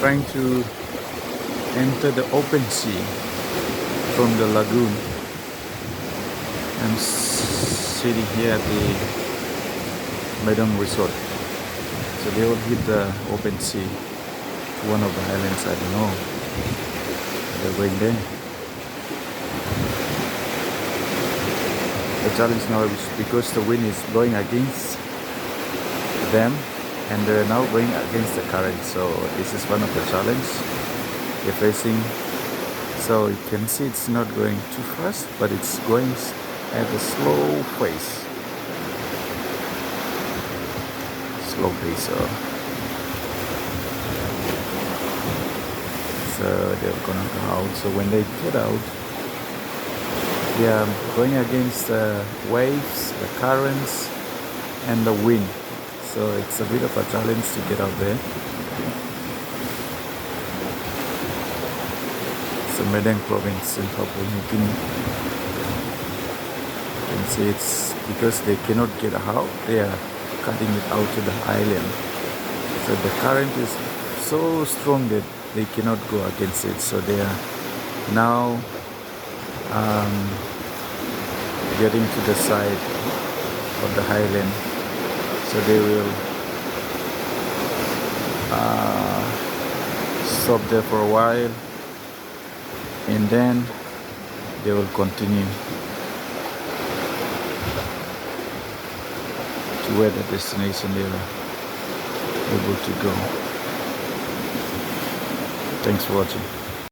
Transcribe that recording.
trying to enter the open sea from the lagoon. I'm sitting here at the Medong Resort. So they will hit the open sea to one of the islands. I don't know. They're going there. The challenge now is because the wind is blowing against them and they're now going against the current. So this is one of the challenges they're facing. So you can see it's not going too fast, but it's going at a slow pace. Slow pace. So they're gonna go out. So when they get out, they are going against the waves, the currents, and the wind. So it's a bit of a challenge to get out there. It's the Medang province in Papua New Guinea. You can see it's because they cannot get out, they are cutting it out to the island. So the current is so strong that they cannot go against it. So they are now getting to the side of the highland. So they will stop there for a while, and then they will continue to where the destination they are able to go. Thanks for watching.